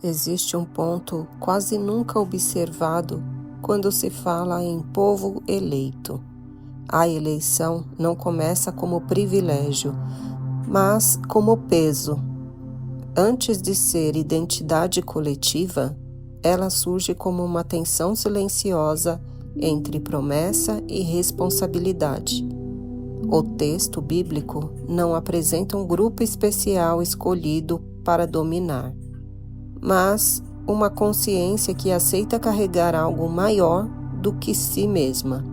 Existe um ponto quase nunca observado quando se fala em povo eleito. A eleição não começa como privilégio, mas como peso. Antes de ser identidade coletiva, ela surge como uma tensão silenciosa entre promessa e responsabilidade. O texto bíblico não apresenta um grupo especial escolhido para dominar, mas uma consciência que aceita carregar algo maior do que si mesma.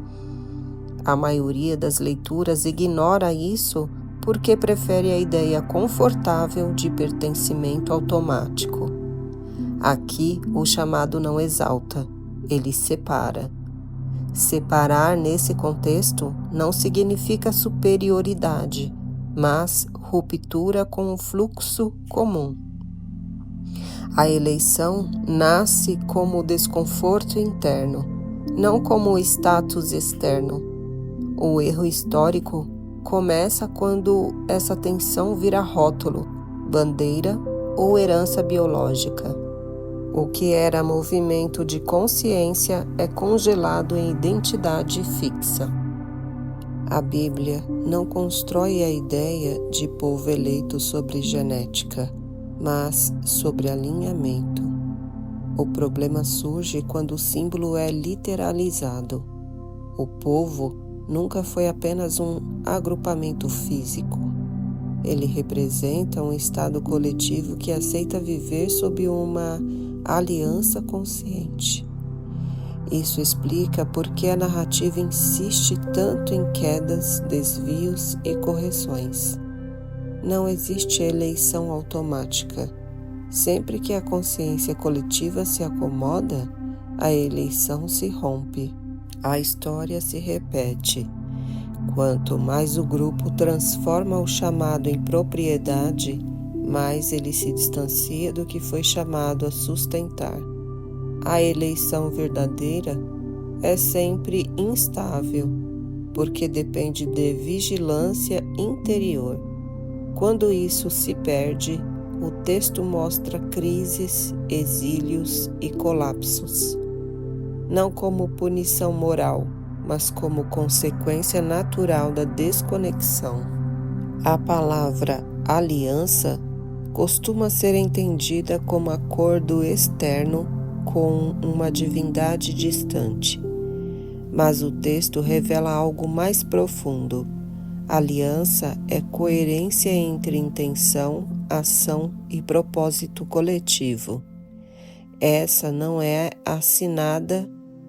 A maioria das leituras ignora isso porque prefere a ideia confortável de pertencimento automático. Aqui, o chamado não exalta, ele separa. Separar nesse contexto não significa superioridade, mas ruptura com o fluxo comum. A eleição nasce como desconforto interno, não como status externo. O erro histórico começa quando essa tensão vira rótulo, bandeira ou herança biológica. O que era movimento de consciência é congelado em identidade fixa. A Bíblia não constrói a ideia de povo eleito sobre genética, mas sobre alinhamento. O problema surge quando o símbolo é literalizado. O povo nunca foi apenas um agrupamento físico. Ele representa um estado coletivo que aceita viver sob uma aliança consciente. Isso explica por que a narrativa insiste tanto em quedas, desvios e correções. Não existe eleição automática. Sempre que a consciência coletiva se acomoda, a eleição se rompe. A história se repete. Quanto mais o grupo transforma o chamado em propriedade, mais ele se distancia do que foi chamado a sustentar. A eleição verdadeira é sempre instável, porque depende de vigilância interior. Quando isso se perde, o texto mostra crises, exílios e colapsos. Não como punição moral, mas como consequência natural da desconexão. A palavra aliança costuma ser entendida como acordo externo com uma divindade distante, mas o texto revela algo mais profundo. Aliança é coerência entre intenção, ação e propósito coletivo. Essa não é assinada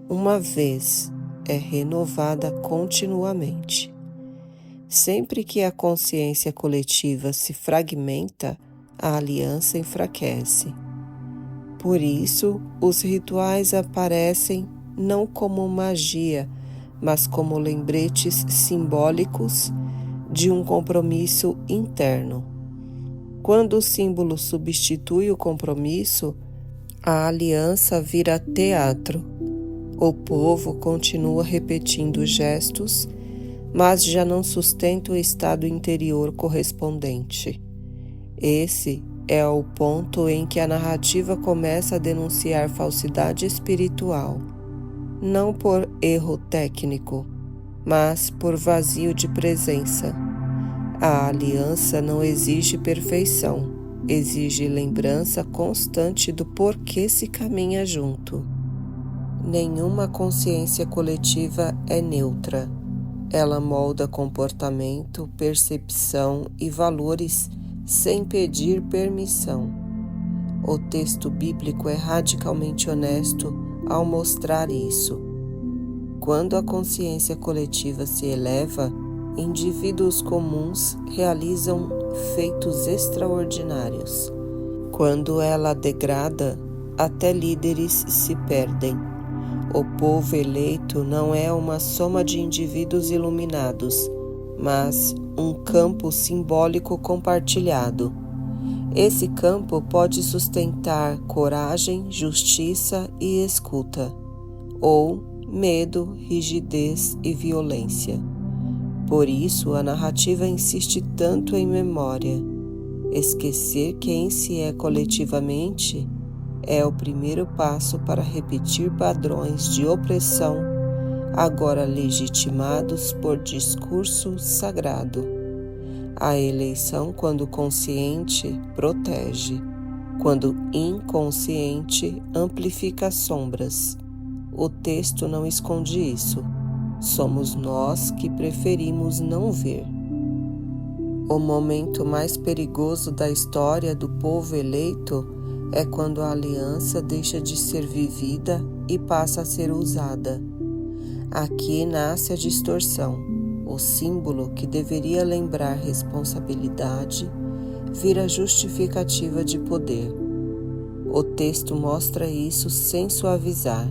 uma vez, é renovada continuamente. Sempre que a consciência coletiva se fragmenta, a aliança enfraquece. Por isso, os rituais aparecem não como magia, mas como lembretes simbólicos de um compromisso interno. Quando o símbolo substitui o compromisso, a aliança vira teatro. O povo continua repetindo gestos, mas já não sustenta o estado interior correspondente. Esse é o ponto em que a narrativa começa a denunciar falsidade espiritual, não por erro técnico, mas por vazio de presença. A aliança não exige perfeição, exige lembrança constante do porquê se caminha junto. Nenhuma consciência coletiva é neutra. Ela molda comportamento, percepção e valores sem pedir permissão. O texto bíblico é radicalmente honesto ao mostrar isso. Quando a consciência coletiva se eleva, indivíduos comuns realizam feitos extraordinários. Quando ela degrada, até líderes se perdem. O povo eleito não é uma soma de indivíduos iluminados, mas um campo simbólico compartilhado. Esse campo pode sustentar coragem, justiça e escuta, ou medo, rigidez e violência. Por isso, a narrativa insiste tanto em memória. Esquecer quem se é coletivamente é o primeiro passo para repetir padrões de opressão, agora legitimados por discurso sagrado. A eleição, quando consciente, protege. Quando inconsciente, amplifica sombras. O texto não esconde isso. Somos nós que preferimos não ver. O momento mais perigoso da história do povo eleito é quando a aliança deixa de ser vivida e passa a ser usada. Aqui nasce a distorção. O símbolo que deveria lembrar responsabilidade vira justificativa de poder. O texto mostra isso sem suavizar.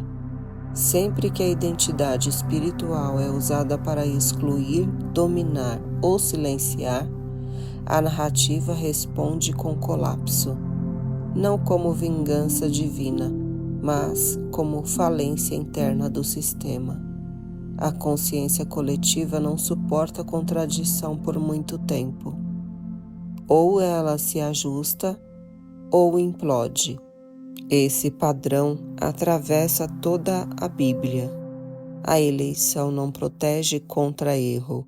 Sempre que a identidade espiritual é usada para excluir, dominar ou silenciar, a narrativa responde com colapso, não como vingança divina, mas como falência interna do sistema. A consciência coletiva não suporta contradição por muito tempo. Ou ela se ajusta, ou implode. Esse padrão atravessa toda a Bíblia. A eleição não protege contra erro.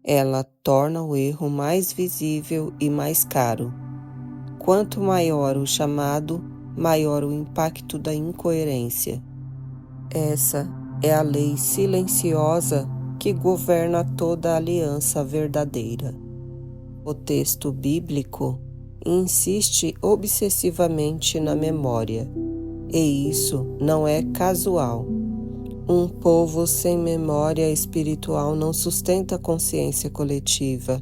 Ela torna o erro mais visível e mais caro. Quanto maior o chamado, maior o impacto da incoerência. Essa é a lei silenciosa que governa toda a aliança verdadeira. O texto bíblico insiste obsessivamente na memória, e isso não é casual. Um povo sem memória espiritual não sustenta consciência coletiva.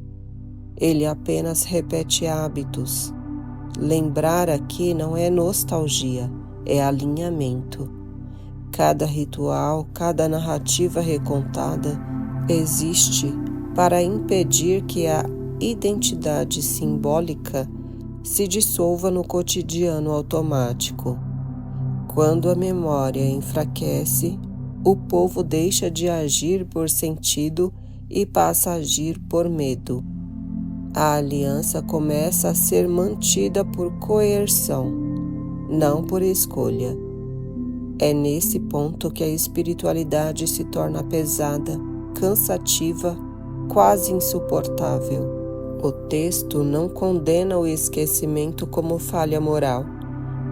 Ele apenas repete hábitos. Lembrar aqui não é nostalgia, é alinhamento. Cada ritual, cada narrativa recontada existe para impedir que a identidade simbólica se dissolva no cotidiano automático. Quando a memória enfraquece, o povo deixa de agir por sentido e passa a agir por medo. A aliança começa a ser mantida por coerção, não por escolha. É nesse ponto que a espiritualidade se torna pesada, cansativa, quase insuportável. O texto não condena o esquecimento como falha moral,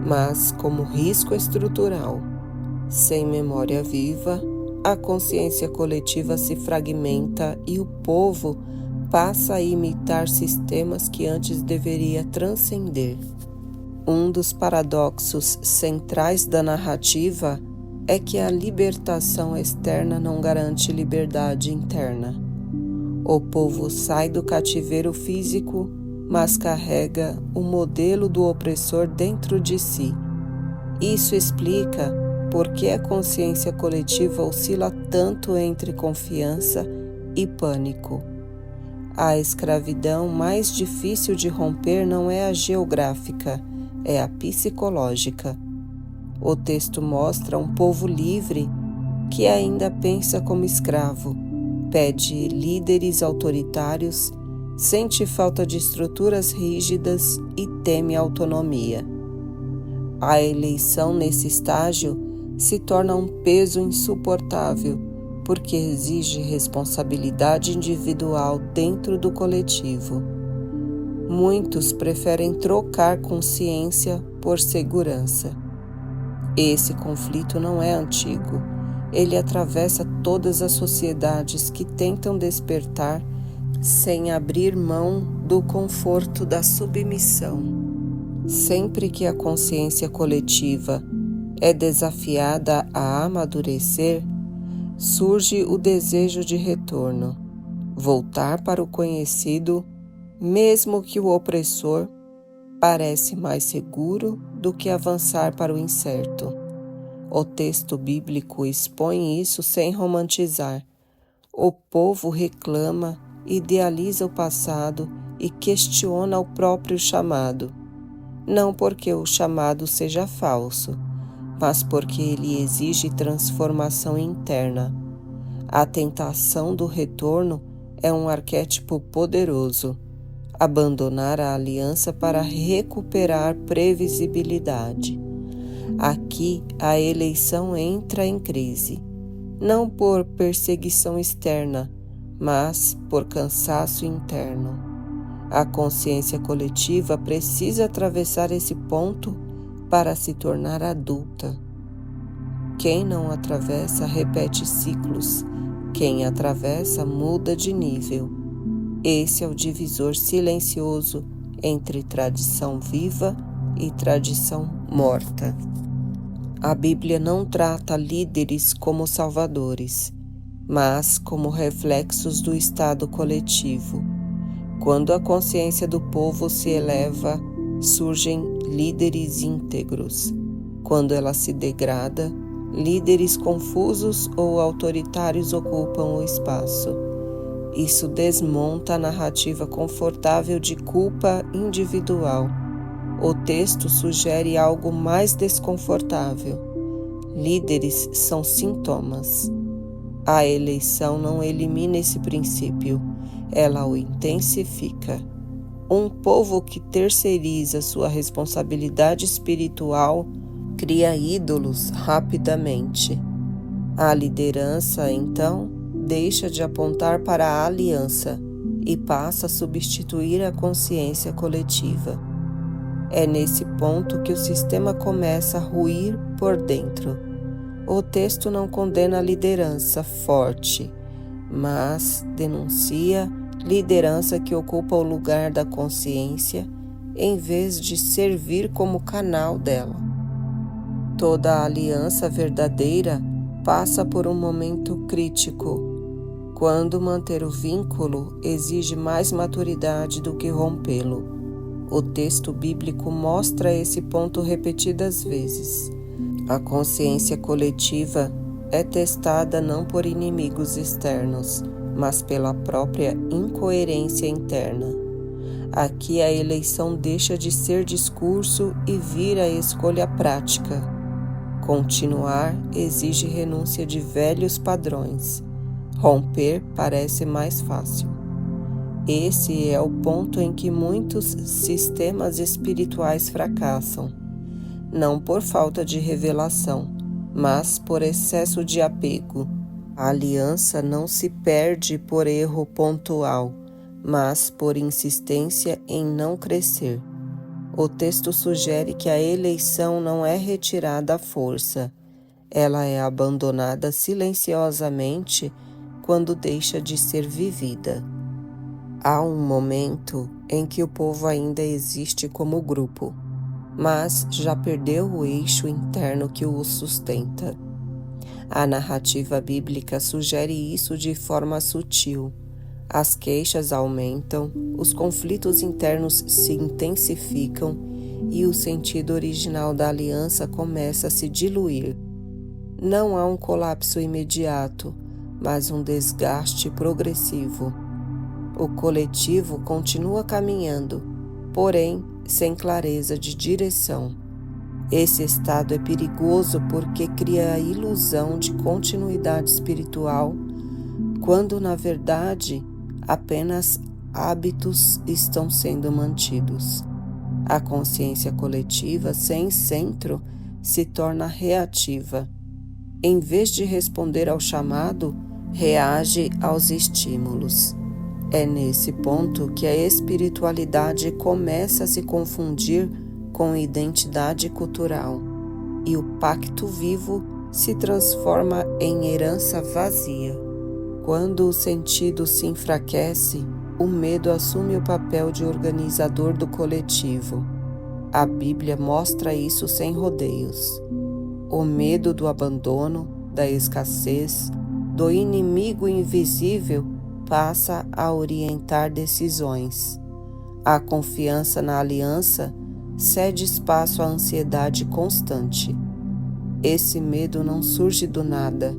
mas como risco estrutural. Sem memória viva, a consciência coletiva se fragmenta e o povo passa a imitar sistemas que antes deveria transcender. Um dos paradoxos centrais da narrativa é que a libertação externa não garante liberdade interna. O povo sai do cativeiro físico, mas carrega o modelo do opressor dentro de si. Isso explica por que a consciência coletiva oscila tanto entre confiança e pânico. A escravidão mais difícil de romper não é a geográfica, é a psicológica. O texto mostra um povo livre que ainda pensa como escravo, pede líderes autoritários, sente falta de estruturas rígidas e teme autonomia. A eleição nesse estágio se torna um peso insuportável, porque exige responsabilidade individual dentro do coletivo. Muitos preferem trocar consciência por segurança. Esse conflito não é antigo. Ele atravessa todas as sociedades que tentam despertar sem abrir mão do conforto da submissão. Sempre que a consciência coletiva é desafiada a amadurecer, surge o desejo de retorno, voltar para o conhecido, mesmo que o opressor parece mais seguro do que avançar para o incerto. O texto bíblico expõe isso sem romantizar. O povo reclama, idealiza o passado e questiona o próprio chamado. Não porque o chamado seja falso, mas porque ele exige transformação interna. A tentação do retorno é um arquétipo poderoso. Abandonar a aliança para recuperar previsibilidade. Aqui a eleição entra em crise, não por perseguição externa, mas por cansaço interno. A consciência coletiva precisa atravessar esse ponto para se tornar adulta. Quem não atravessa repete ciclos, quem atravessa muda de nível. Esse é o divisor silencioso entre tradição viva e tradição morta. A Bíblia não trata líderes como salvadores, mas como reflexos do estado coletivo. Quando a consciência do povo se eleva, surgem líderes íntegros. Quando ela se degrada, líderes confusos ou autoritários ocupam o espaço. Isso desmonta a narrativa confortável de culpa individual. O texto sugere algo mais desconfortável. Líderes são sintomas. A eleição não elimina esse princípio, ela o intensifica. Um povo que terceiriza sua responsabilidade espiritual cria ídolos rapidamente. A liderança, então, deixa de apontar para a aliança e passa a substituir a consciência coletiva. É nesse ponto que o sistema começa a ruir por dentro. O texto não condena a liderança forte, mas denuncia liderança que ocupa o lugar da consciência em vez de servir como canal dela. Toda aliança verdadeira passa por um momento crítico, quando manter o vínculo exige mais maturidade do que rompê-lo. O texto bíblico mostra esse ponto repetidas vezes. A consciência coletiva é testada não por inimigos externos, mas pela própria incoerência interna. Aqui a eleição deixa de ser discurso e vira escolha prática. Continuar exige renúncia de velhos padrões. Romper parece mais fácil. Esse é o ponto em que muitos sistemas espirituais fracassam, não por falta de revelação, mas por excesso de apego. A aliança não se perde por erro pontual, mas por insistência em não crescer. O texto sugere que a eleição não é retirada à força, ela é abandonada silenciosamente quando deixa de ser vivida. Há um momento em que o povo ainda existe como grupo, mas já perdeu o eixo interno que o sustenta. A narrativa bíblica sugere isso de forma sutil. As queixas aumentam, os conflitos internos se intensificam e o sentido original da aliança começa a se diluir. Não há um colapso imediato, mas um desgaste progressivo. O coletivo continua caminhando, porém sem clareza de direção. Esse estado é perigoso porque cria a ilusão de continuidade espiritual, quando na verdade apenas hábitos estão sendo mantidos. A consciência coletiva sem centro se torna reativa. Em vez de responder ao chamado, reage aos estímulos. É nesse ponto que a espiritualidade começa a se confundir com identidade cultural, e o pacto vivo se transforma em herança vazia. Quando o sentido se enfraquece, o medo assume o papel de organizador do coletivo. A Bíblia mostra isso sem rodeios. O medo do abandono, da escassez, do inimigo invisível passa a orientar decisões. A confiança na aliança cede espaço à ansiedade constante. Esse medo não surge do nada.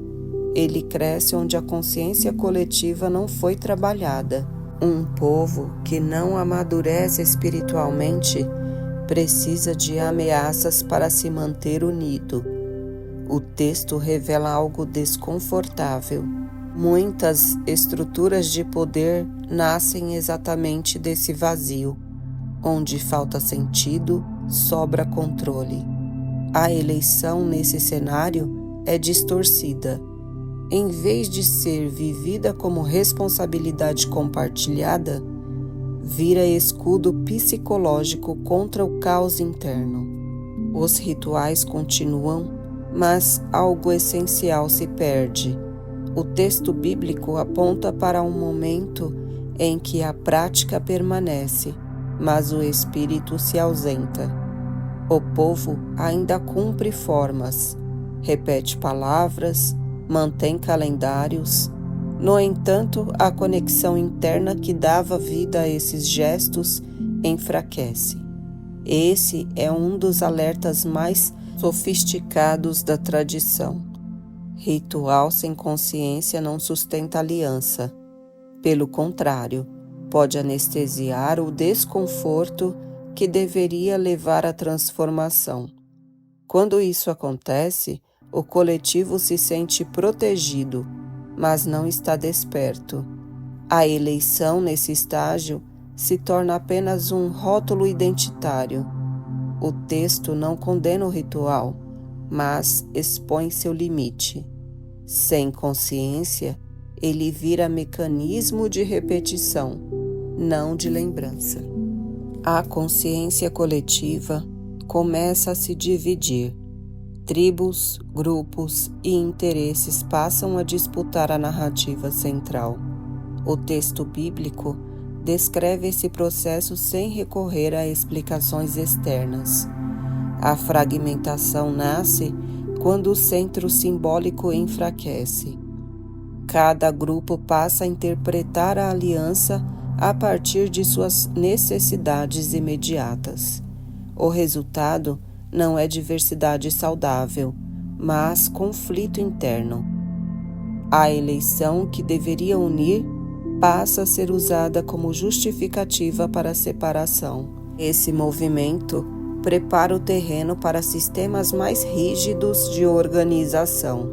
Ele cresce onde a consciência coletiva não foi trabalhada. Um povo que não amadurece espiritualmente precisa de ameaças para se manter unido. O texto revela algo desconfortável. Muitas estruturas de poder nascem exatamente desse vazio. Onde falta sentido, sobra controle. A eleição nesse cenário é distorcida. Em vez de ser vivida como responsabilidade compartilhada, vira escudo psicológico contra o caos interno. Os rituais continuam, mas algo essencial se perde. O texto bíblico aponta para um momento em que a prática permanece, mas o espírito se ausenta. O povo ainda cumpre formas, repete palavras, mantém calendários. No entanto, a conexão interna que dava vida a esses gestos enfraquece. Esse é um dos alertas mais sofisticados da tradição. Ritual sem consciência não sustenta aliança. Pelo contrário, pode anestesiar o desconforto que deveria levar à transformação. Quando isso acontece, o coletivo se sente protegido, mas não está desperto. A eleição nesse estágio se torna apenas um rótulo identitário. O texto não condena o ritual, mas expõe seu limite. Sem consciência, ele vira mecanismo de repetição, não de lembrança. A consciência coletiva começa a se dividir. Tribos, grupos e interesses passam a disputar a narrativa central. O texto bíblico descreve esse processo sem recorrer a explicações externas. A fragmentação nasce quando o centro simbólico enfraquece. Cada grupo passa a interpretar a aliança a partir de suas necessidades imediatas. O resultado não é diversidade saudável, mas conflito interno. A eleição que deveria unir passa a ser usada como justificativa para a separação. Esse movimento prepara o terreno para sistemas mais rígidos de organização,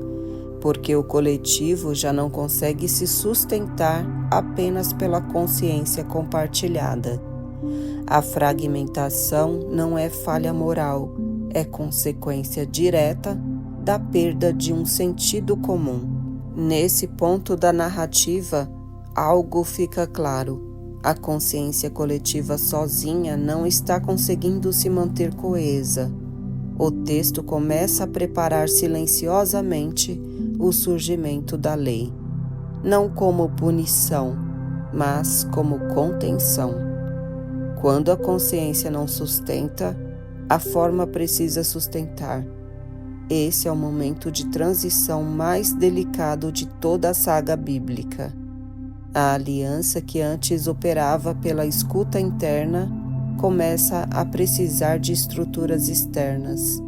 porque o coletivo já não consegue se sustentar apenas pela consciência compartilhada. A fragmentação não é falha moral, é consequência direta da perda de um sentido comum. Nesse ponto da narrativa, algo fica claro. A consciência coletiva sozinha não está conseguindo se manter coesa. O texto começa a preparar silenciosamente o surgimento da lei, não como punição, mas como contenção. Quando a consciência não sustenta, a forma precisa sustentar. Esse é o momento de transição mais delicado de toda a saga bíblica. A aliança que antes operava pela escuta interna começa a precisar de estruturas externas.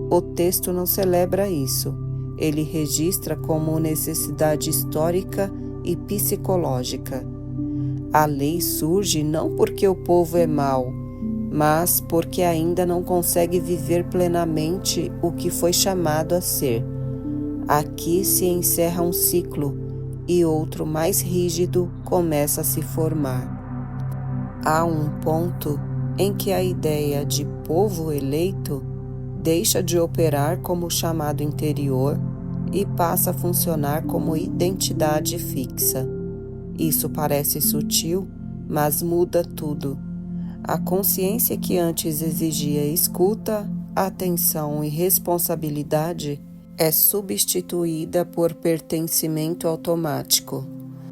O texto não celebra isso, ele registra como necessidade histórica e psicológica. A lei surge não porque o povo é mau, mas porque ainda não consegue viver plenamente o que foi chamado a ser. Aqui se encerra um ciclo e outro mais rígido começa a se formar. Há um ponto em que a ideia de povo eleito deixa de operar como chamado interior e passa a funcionar como identidade fixa. Isso parece sutil, mas muda tudo. A consciência que antes exigia escuta, atenção e responsabilidade é substituída por pertencimento automático.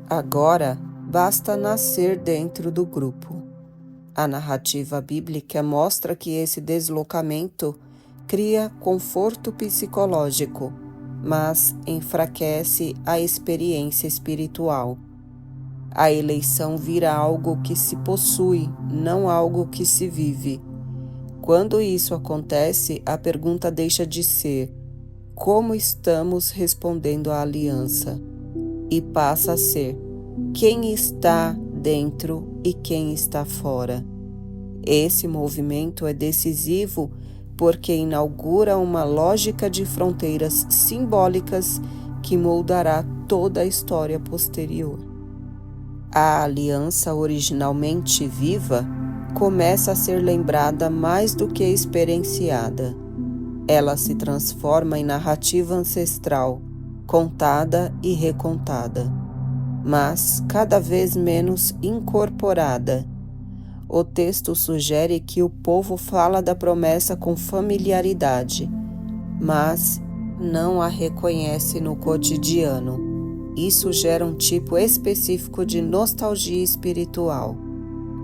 Agora, basta nascer dentro do grupo. A narrativa bíblica mostra que esse deslocamento cria conforto psicológico, mas enfraquece a experiência espiritual. A eleição vira algo que se possui, não algo que se vive. Quando isso acontece, a pergunta deixa de ser: como estamos respondendo à aliança? E passa a ser: quem está dentro e quem está fora? Esse movimento é decisivo porque inaugura uma lógica de fronteiras simbólicas que moldará toda a história posterior. A aliança originalmente viva começa a ser lembrada mais do que experienciada. Ela se transforma em narrativa ancestral, contada e recontada, mas cada vez menos incorporada. O texto sugere que o povo fala da promessa com familiaridade, mas não a reconhece no cotidiano. Isso gera um tipo específico de nostalgia espiritual.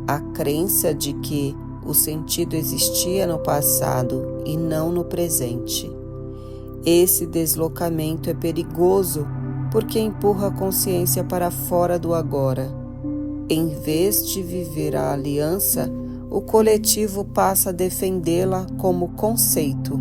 A crença de que o sentido existia no passado e não no presente. Esse deslocamento é perigoso porque empurra a consciência para fora do agora. Em vez de viver a aliança, o coletivo passa a defendê-la como conceito.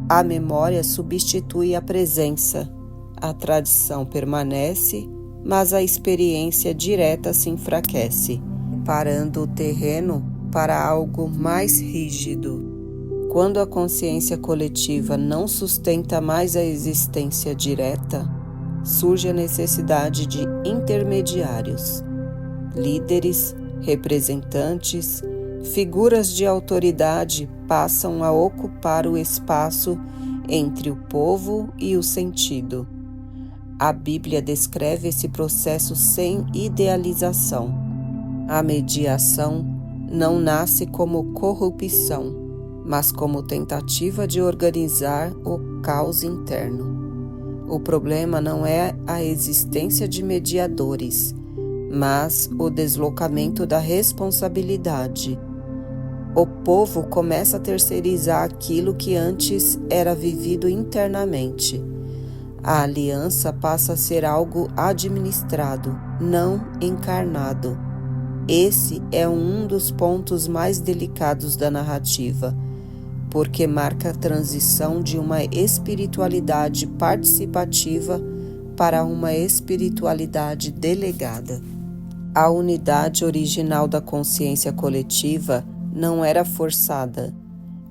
A memória substitui a presença. A tradição permanece, mas a experiência direta se enfraquece, preparando o terreno para algo mais rígido. Quando a consciência coletiva não sustenta mais a existência direta, surge a necessidade de intermediários, líderes, representantes, figuras de autoridade passam a ocupar o espaço entre o povo e o sentido. A Bíblia descreve esse processo sem idealização. A mediação não nasce como corrupção, mas como tentativa de organizar o caos interno. O problema não é a existência de mediadores, mas o deslocamento da responsabilidade. O povo começa a terceirizar aquilo que antes era vivido internamente. A aliança passa a ser algo administrado, não encarnado. Esse é um dos pontos mais delicados da narrativa, porque marca a transição de uma espiritualidade participativa para uma espiritualidade delegada. A unidade original da consciência coletiva não era forçada.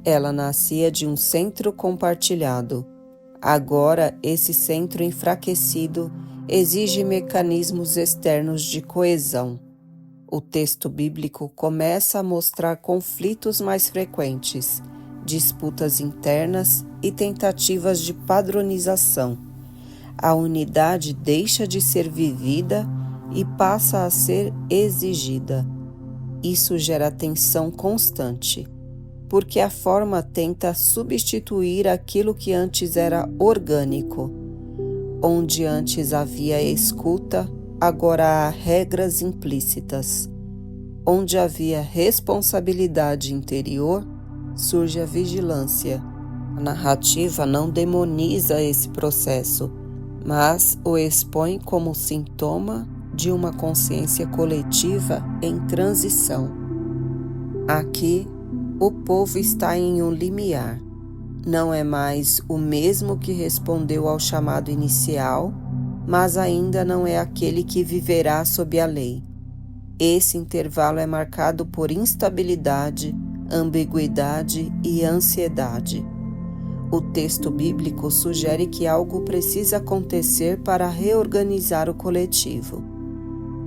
Ela nascia de um centro compartilhado. Agora, esse centro enfraquecido exige mecanismos externos de coesão. O texto bíblico começa a mostrar conflitos mais frequentes, disputas internas e tentativas de padronização. A unidade deixa de ser vivida e passa a ser exigida. Isso gera tensão constante, porque a forma tenta substituir aquilo que antes era orgânico. Onde antes havia escuta, agora há regras implícitas. Onde havia responsabilidade interior, surge a vigilância. A narrativa não demoniza esse processo, mas o expõe como sintoma de uma consciência coletiva em transição. Aqui, o povo está em um limiar. Não é mais o mesmo que respondeu ao chamado inicial, mas ainda não é aquele que viverá sob a lei. Esse intervalo é marcado por instabilidade, ambiguidade e ansiedade. O texto bíblico sugere que algo precisa acontecer para reorganizar o coletivo.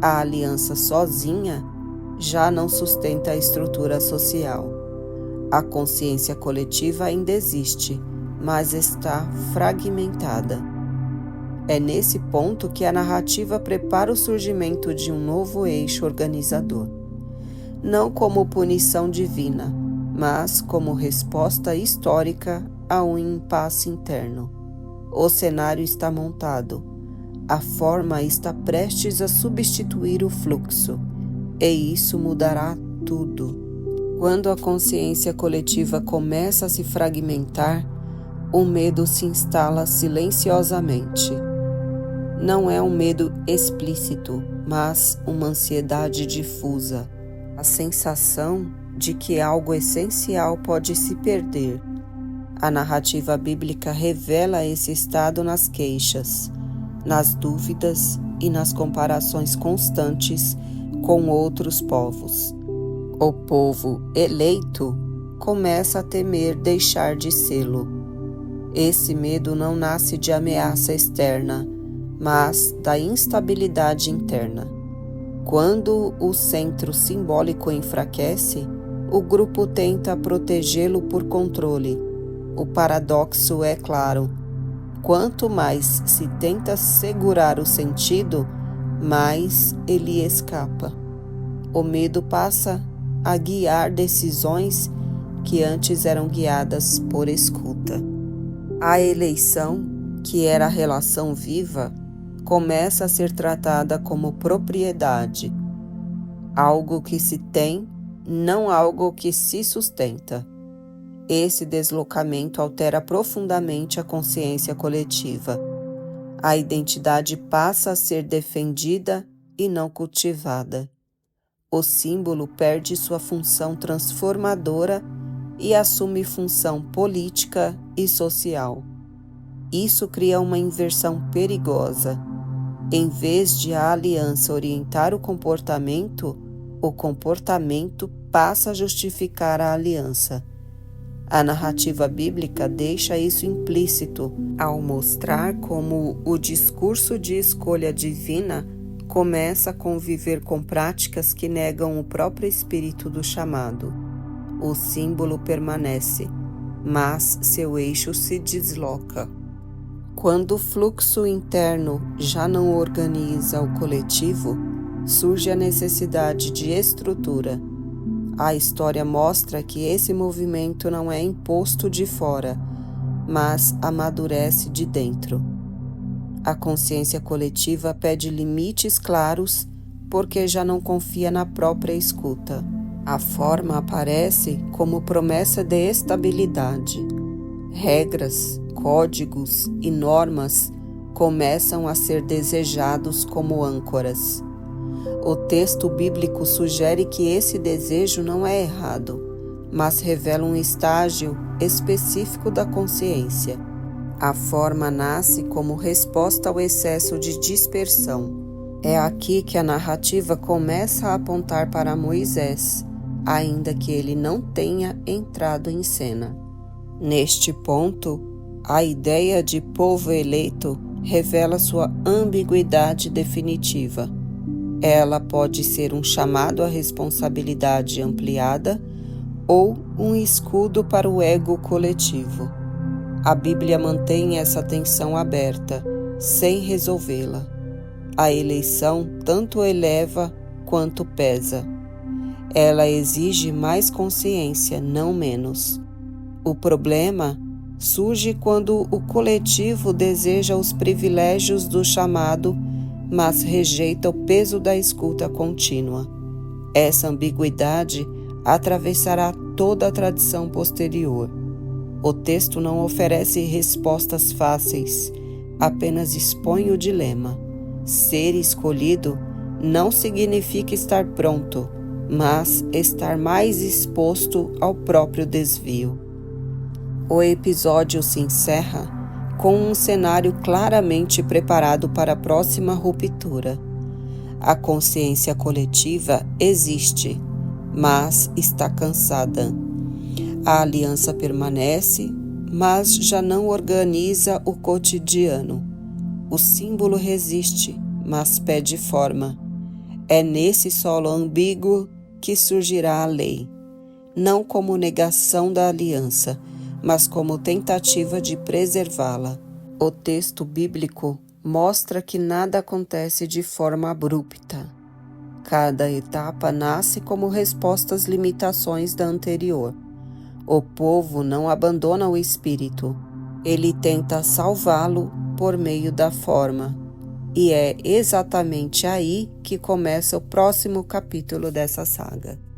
A aliança sozinha já não sustenta a estrutura social. A consciência coletiva ainda existe, mas está fragmentada. É nesse ponto que a narrativa prepara o surgimento de um novo eixo organizador. Não como punição divina, mas como resposta histórica a um impasse interno. O cenário está montado. A forma está prestes a substituir o fluxo, e isso mudará tudo. Quando a consciência coletiva começa a se fragmentar, o medo se instala silenciosamente. Não é um medo explícito, mas uma ansiedade difusa. A sensação de que algo essencial pode se perder. A narrativa bíblica revela esse estado nas queixas, nas dúvidas e nas comparações constantes com outros povos. O povo eleito começa a temer deixar de sê-lo. Esse medo não nasce de ameaça externa, mas da instabilidade interna. Quando o centro simbólico enfraquece, o grupo tenta protegê-lo por controle. o paradoxo é claro. Quanto mais se tenta segurar o sentido, mais ele escapa. O medo passa a guiar decisões que antes eram guiadas por escuta. A eleição, que era a relação viva, começa a ser tratada como propriedade, algo que se tem, não algo que se sustenta. Esse deslocamento altera profundamente a consciência coletiva. A identidade passa a ser defendida e não cultivada. O símbolo perde sua função transformadora e assume função política e social. Isso cria uma inversão perigosa. Em vez de a aliança orientar o comportamento passa a justificar a aliança. A narrativa bíblica deixa isso implícito ao mostrar como o discurso de escolha divina começa a conviver com práticas que negam o próprio espírito do chamado. O símbolo permanece, mas seu eixo se desloca. Quando o fluxo interno já não organiza o coletivo, surge a necessidade de estrutura. A história mostra que esse movimento não é imposto de fora, mas amadurece de dentro. A consciência coletiva pede limites claros porque já não confia na própria escuta. A forma aparece como promessa de estabilidade. Regras, códigos e normas começam a ser desejados como âncoras. O texto bíblico sugere que esse desejo não é errado, mas revela um estágio específico da consciência. A forma nasce como resposta ao excesso de dispersão. É aqui que a narrativa começa a apontar para Moisés, ainda que ele não tenha entrado em cena. Neste ponto, a ideia de povo eleito revela sua ambiguidade definitiva. Ela pode ser um chamado à responsabilidade ampliada ou um escudo para o ego coletivo. A Bíblia mantém essa tensão aberta, sem resolvê-la. A eleição tanto eleva quanto pesa. Ela exige mais consciência, não menos. O problema surge quando o coletivo deseja os privilégios do chamado, mas rejeita o peso da escuta contínua. Essa ambiguidade atravessará toda a tradição posterior. O texto não oferece respostas fáceis, apenas expõe o dilema. Ser escolhido não significa estar pronto, mas estar mais exposto ao próprio desvio. O episódio se encerra com um cenário claramente preparado para a próxima ruptura. A consciência coletiva existe, mas está cansada. A aliança permanece, mas já não organiza o cotidiano. O símbolo resiste, mas pede forma. É nesse solo ambíguo que surgirá a lei, não como negação da aliança, mas como tentativa de preservá-la. O texto bíblico mostra que nada acontece de forma abrupta. Cada etapa nasce como resposta às limitações da anterior. O povo não abandona o espírito, ele tenta salvá-lo por meio da forma. E é exatamente aí que começa o próximo capítulo dessa saga.